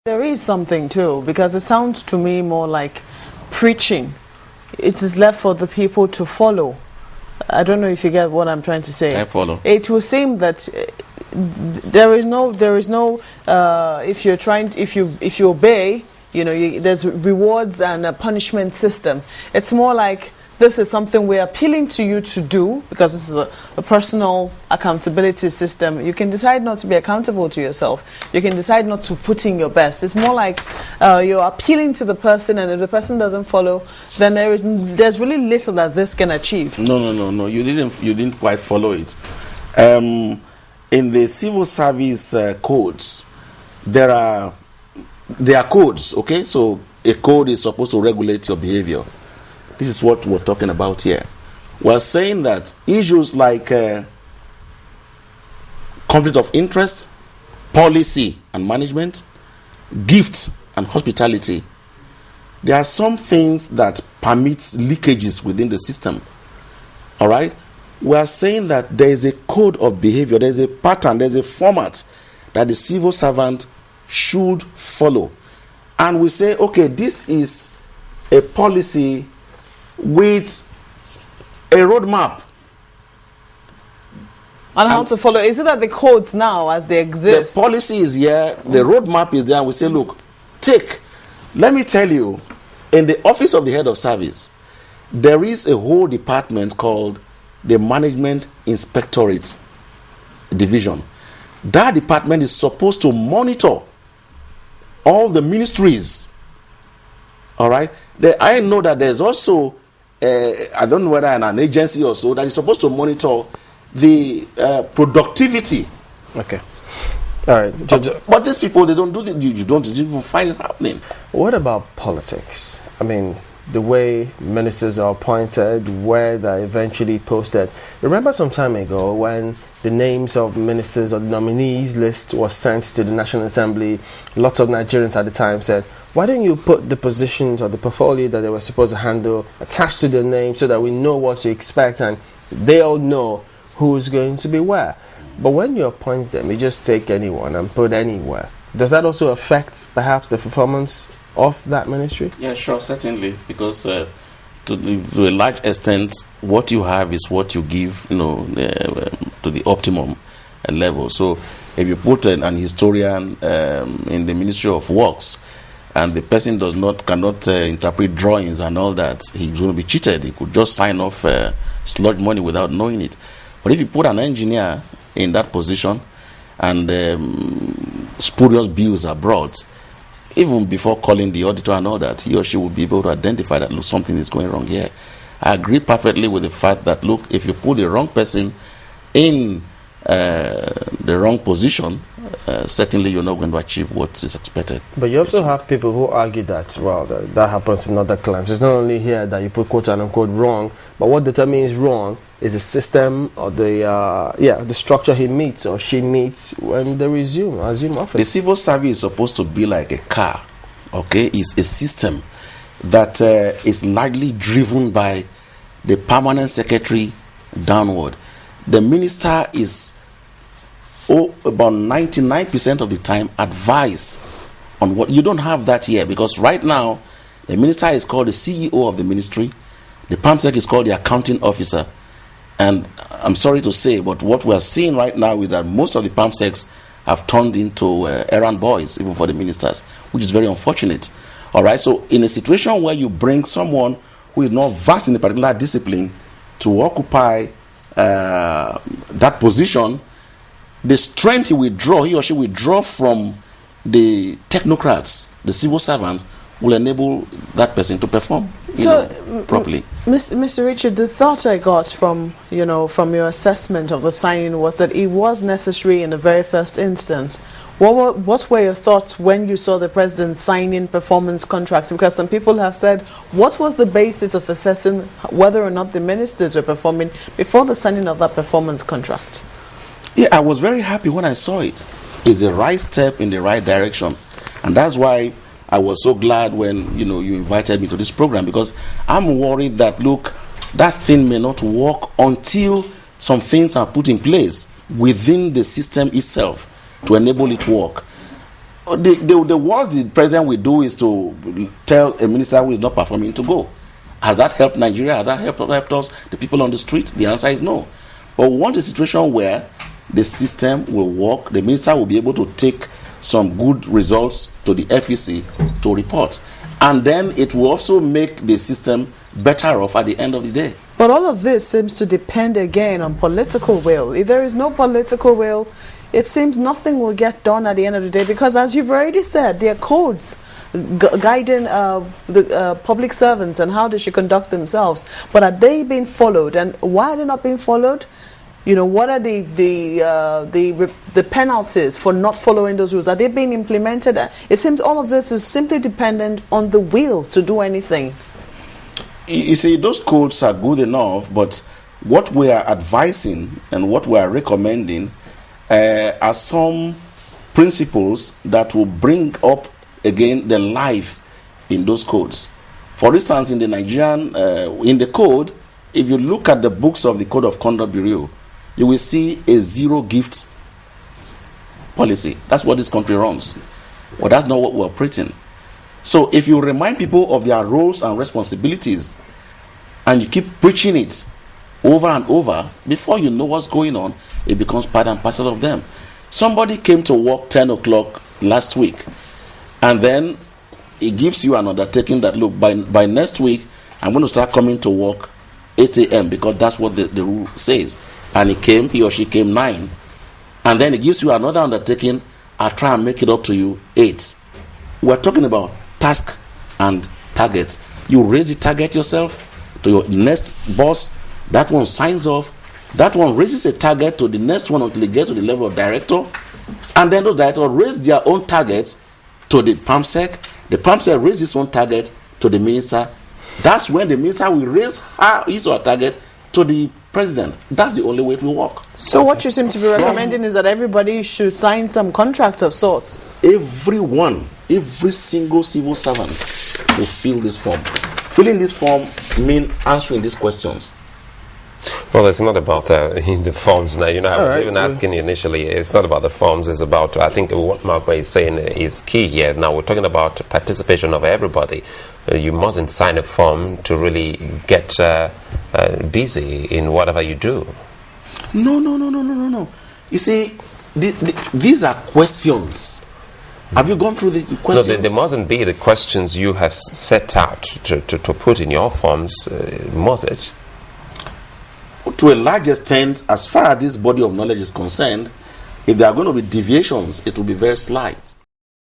There is something too, because it sounds to me more like preaching. It is left for the people to follow. I don't know if you get what I'm trying to say. I follow. It will seem that there is no if you obey, there's rewards and a punishment system. It's more like, this is something we're appealing to you to do, because this is a personal accountability system. You can decide not to be accountable to yourself. You can decide not to put in your best. It's more like you're appealing to the person, and if the person doesn't follow, then there's really little that this can achieve. No. You didn't quite follow it. In the civil service codes, there are codes. Okay, so a code is supposed to regulate your behavior. This is what we're talking about here. We're saying that issues like conflict of interest, policy and management, gift and hospitality, there are some things that permits leakages within the system. All right? We're saying that there is a code of behavior, there's a pattern, there's a format that the civil servant should follow. And we say, okay, this is a policy with a roadmap. And how to follow? Is it that the codes now, as they exist? The policy is here, the roadmap is there, and we say, look, let me tell you, in the office of the head of service, there is a whole department called the Management Inspectorate Division. That department is supposed to monitor all the ministries. All right? I know that there's also I don't know whether an agency or so that is supposed to monitor the productivity. Okay. All right. But these people, they don't do it. You don't even find it happening. What about politics? I mean, the way ministers are appointed, where they're eventually posted. Remember some time ago when the names of ministers or the nominees list was sent to the National Assembly, lots of Nigerians at the time said, why don't you put the positions or the portfolio that they were supposed to handle attached to the name so that we know what to expect and they all know who's going to be where? But when you appoint them, you just take anyone and put anywhere. Does that also affect perhaps the performance of that ministry? Yeah, sure, certainly, because to a large extent, what you have is what you give, to the optimum level. So, if you put an historian in the Ministry of Works, and the person cannot interpret drawings and all that, he's going to be cheated. He could just sign off sludge money without knowing it. But if you put an engineer in that position and spurious bills are brought, even before calling the auditor and all that, he or she will be able to identify that, look, something is going wrong here. I agree perfectly with the fact that, look, if you put the wrong person in the wrong position, certainly you're not going to achieve what is expected. But you also have people who argue that, well, that happens in other claims. It's not only here that you put quote unquote wrong, but what determines wrong is the system or the structure he meets or she meets when they assume office. The civil service is supposed to be like a car, okay? It's a system that is largely driven by the permanent secretary downward. The minister is about 99% of the time advised on what. You don't have that here, because right now the minister is called the CEO of the ministry, the PAMSEC is called the accounting officer, and I'm sorry to say, but what we are seeing right now is that most of the PAMSECs have turned into errand boys, even for the ministers, which is very unfortunate. All right, so in a situation where you bring someone who is not vast in a particular discipline to occupy that position, the strength he or she will draw from the technocrats, the civil servants, will enable that person to perform properly. Mr. Richard, the thought I got from your assessment of the signing was that it was necessary in the very first instance. What were your thoughts when you saw the president signing performance contracts? Because some people have said, what was the basis of assessing whether or not the ministers were performing before the signing of that performance contract? Yeah, I was very happy when I saw it. It's the right step in the right direction. And that's why I was so glad when you invited me to this program, because I'm worried that, look, that thing may not work until some things are put in place within the system itself to enable it to work. The worst the president will do is to tell a minister who is not performing to go. Has that helped Nigeria? Has that helped us, the people on the street? The answer is no. But we want a situation where the system will work, the minister will be able to take some good results to the FEC to report. And then it will also make the system better off at the end of the day. But all of this seems to depend again on political will. If there is no political will, it seems nothing will get done at the end of the day, because as you've already said, there are codes guiding the public servants and how they should conduct themselves. But are they being followed? And why are they not being followed? You know, what are the penalties for not following those rules? Are they being implemented? It seems all of this is simply dependent on the will to do anything. You see, those codes are good enough, but what we are advising and what we are recommending are some principles that will bring up again the life in those codes. For instance, in the Nigerian, in the code, if you look at the books of the Code of Conduct Bureau, you will see a zero gift policy. That's what this country runs. Well, that's not what we're operating. So if you remind people of their roles and responsibilities, and you keep preaching it over and over, before you know what's going on, it becomes part and parcel of them. Somebody came to work 10 o'clock last week, and then he gives you an undertaking that, look, by next week, I'm going to start coming to work 8 a.m. because that's what the rule says. And he or she came 9. And then he gives you another undertaking, I'll try and make it up to you 8. We're talking about task and targets. You raise the target yourself to your next boss, that one signs off, that one raises a target to the next one until they get to the level of director, and then those directors raise their own targets to the PAMSEC. The PAMSEC raises his own target to the minister. That's when the minister will raise his or her target to the president. That's the only way it will work. So what you seem to be recommending is that everybody should sign some contract of sorts. Everyone, every single civil servant will fill this form. Filling this form means answering these questions. Well, it's not about in the forms now. You know, I was even asking you initially, it's not about the forms, it's about, I think what Mark is saying is key here. Now, we're talking about participation of everybody. You mustn't sign a form to really get busy in whatever you do. No. You see, these are questions. Have you gone through the questions? No, they mustn't be the questions you have set out to put in your forms, must it? To a large extent, as far as this body of knowledge is concerned, if there are going to be deviations, it will be very slight.